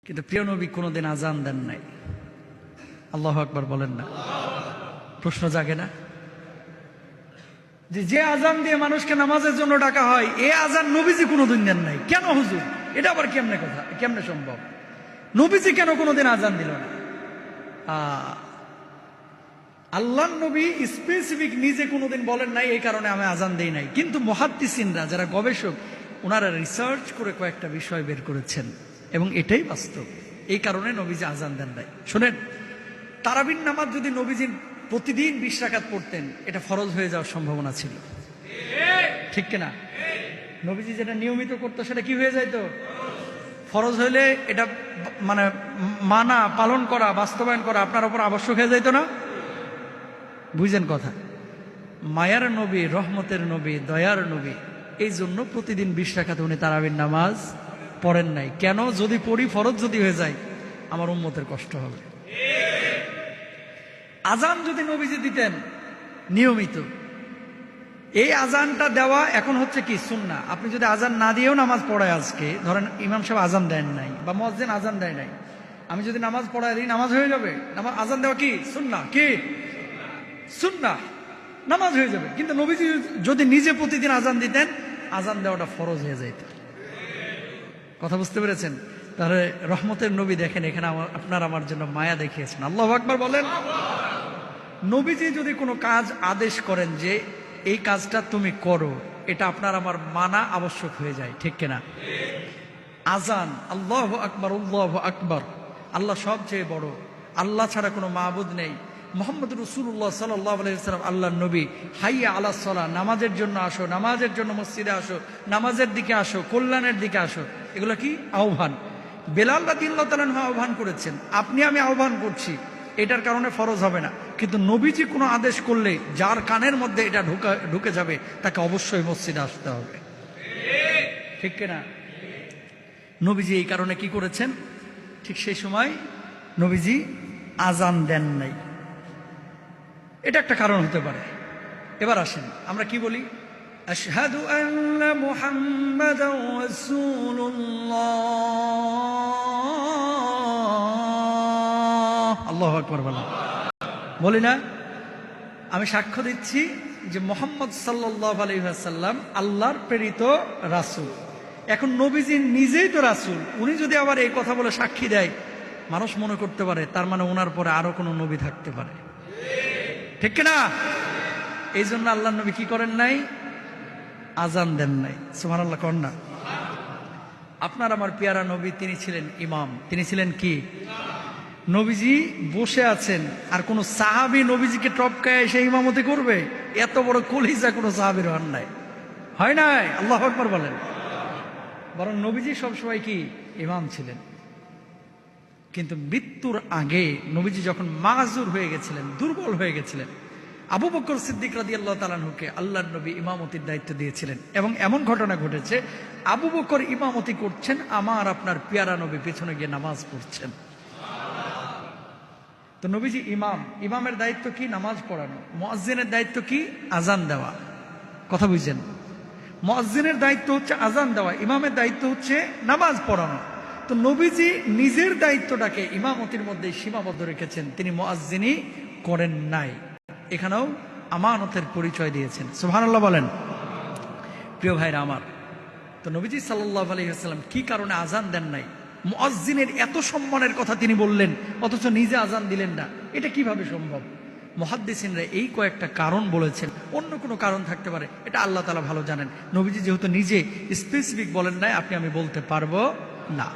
কিন্তু প্রিয় নবী কোনোদিন আজান দেন নাই। আল্লাহু আকবার বলেন না? প্রশ্ন জাগে না যে আজান দিয়ে মানুষকে নামাজের জন্য ডাকা হয়, এ আজান নবীজি কোনোদিন দেন নাই কেন হুজুর? এটা আবার কেমনে কথা, কেমনে সম্ভব? নবীজি কেন কোনোদিন আজান দিল না? আল্লাহর নবী স্পেসিফিক নিজে কোনোদিন বলেন নাই এই কারণে আমি আজান দেই নাই, কিন্তু মুহাদ্দিসিনরা যারা গবেষক ওনারা রিসার্চ করে কয়েকটা বিষয় বের করেছেন এবং এটাই বাস্তব। এই কারণে নবীজি আজান দেন নাই। শুনেন, তারাবির নামাজ যদি নবীজি প্রতিদিন 20 রাকাত পড়তেন, এটা ফরজ হয়ে যাওয়ার সম্ভাবনা ছিল, ঠিক কিনা? নবীজি যেটা নিয়মিত করতো সেটা কি হয়ে যাইতো? ফরজ হইলে এটা মানে মানা, পালন করা, বাস্তবায়ন করা আপনার উপর আবশ্যক হয়ে যাইতো না? বুঝেন কথা? মায়ার নবী, রহমতের নবী, দয়ার নবী, এই জন্য প্রতিদিন 20 রাকাত উনি তারাবির নামাজ পড়েন নাই। কেন? যদি পড়ি, ফরজ যদি হয়ে যায়, আমার উম্মতের কষ্ট হবে। আজান যদি নবীজি দিতেন নিয়মিত, এই আজানটা দেওয়া এখন হচ্ছে কি সুন্নাহ। আপনি যদি আজান না দিয়েও নামাজ পড়ায়, আজকে ধরেন ইমাম সাহেব আজান দেন নাই বা মুয়াজ্জিন আজান দেয় নাই, আমি যদি নামাজ পড়ায় দিই, নামাজ হয়ে যাবে। আজান দেওয়া কি সুন্নাহ? কি সুন্নাহ? নামাজ হয়ে যাবে। কিন্তু নবীজি যদি নিজে প্রতিদিন আজান দিতেন, আজান দেওয়াটা ফরজ হয়ে যেত। কথা বুঝতে পেরেছেন? তাহলে রহমতের নবী দেখেন, এখানে আপনার আমার জন্য মায়া দেখিয়েছেন। আল্লাহু আকবার বলেন। নবীজি যদি কোনো কাজ আদেশ করেন যে এই কাজটা তুমি করো, এটা আপনার আমার মানা আবশ্যক হয়ে যায়, ঠিক কিনা? আজান, আল্লাহু আকবার, আল্লাহু আকবার, আল্লাহ সবচেয়ে বড়, আল্লাহ ছাড়া কোনো মাবুদ নেই, মুহাম্মদ রাসূলুল্লাহ সাল্লাল্লাহু আলাইহি ওয়াসাল্লাম আল্লাহর নবী, হাইয়া আলাস সালাহ, নামাজের জন্য আসো, নামাজের জন্য মসজিদে আসো, নামাজের দিকে আসো, কল্যাণের দিকে আসো, এগুলো কি আহ্বান। বেলাল রাদিয়াল্লাহু তাআলা আহ্বান করেছেন, আপনি আমি আহ্বান করছি, এটার কারণে ফরজ হবে না। কিন্তু নবীজি কোনো আদেশ করলে যার কানের মধ্যে এটা ঢুকে যাবে, তাকে অবশ্যই মসজিদে আসতে হবে, ঠিক কিনা? নবীজি এই কারণে কি করেছেন? ঠিক সেই সময় নবীজি আজান দেন নাই। এটা একটা কারণ হতে পারে। এবার আসেন, আমরা কি বলি? আশহাদু আন্না মুহাম্মাদান রাসূলুল্লাহ, আল্লাহু আকবার বলি না? আমি সাক্ষ্য দিচ্ছি যে মুহাম্মদ সাল্লাল্লাহু আলাইহি ওয়াসাল্লাম আল্লাহর প্রেরিত রাসূল। এখন নবীজি নিজেই তো রাসূল, উনি যদি আবার এই কথা বলে সাক্ষী দেয়, মানুষ মনে করতে পারে তার মানে ওনার পরে আরো কোনো নবী থাকতে পারে, ঠিক কিনা? এই জন্য আল্লাহ নবী কি করেন নাই? আজান দেন নাই। সুবহানাল্লাহ কন না? আপনার আমার পেয়ারা নবী, তিনি ছিলেন ইমাম। তিনি ছিলেন কি? নবীজি বসে আছেন, আর কোন সাহাবী নবীজিকে টপকায় এসে ইমামতি করবে? এত বড় কলিজা কোন সাহাবীর হন নাই, হয় নাই। আল্লাহু আকবার বলেন। বরং নবীজি সবসময় কি ইমাম ছিলেন। কিন্তু মৃত্যুর আগে নবীজি যখন মাজুর হয়ে গেছিলেন, দুর্বল হয়ে গেছিলেন, আবু বকর সিদ্দিক রাদিয়াল্লাহু তাআলা আনহুকে আল্লাহর নবী ইমামতির দায়িত্ব দিয়েছিলেন। এবং এমন ঘটনা ঘটেছে, আবু বকর ইমামতি করছেন, আমার আপনার পেয়ারা নবী পেছনে গিয়ে নামাজ পড়ছেন। তো নবীজি ইমাম, ইমামের দায়িত্ব কি? নামাজ পড়ানো। মুয়াজ্জিনের দায়িত্ব কি? আজান দেওয়া। কথা বুঝছেন? মুয়াজ্জিনের দায়িত্ব হচ্ছে আজান দেওয়া, ইমামের দায়িত্ব হচ্ছে নামাজ পড়ানো। তো নবীজি নিজের দায়িত্বটাকে ইমামতির মধ্যে সীমাবদ্ধ রেখেছেন, তিনি মুয়াজ্জিনই করেন নাই। এখানেও আমানতের পরিচয় দিয়েছেন। সুবহানাল্লাহ বলেন। প্রিয় ভাইরা আমার, তো নবীজি সাল্লাল্লাহু আলাইহি ওয়াসাল্লাম কি কারণে আজান দেন নাই? মুয়াজ্জিনের এত সম্মানের কথা তিনি বললেন, অথচ নিজে আজান দিলেন না, এটা কিভাবে সম্ভব? মুহাদ্দিসিনরা এই কয়েকটা কারণ বলেছেন, অন্য কোনো কারণ থাকতে পারে, এটা আল্লাহ তাআলা ভালো জানেন। নবীজি যেহেতু নিজে স্পেসিফিক বলেন নাই, আপনি আমি বলতে পারবো না।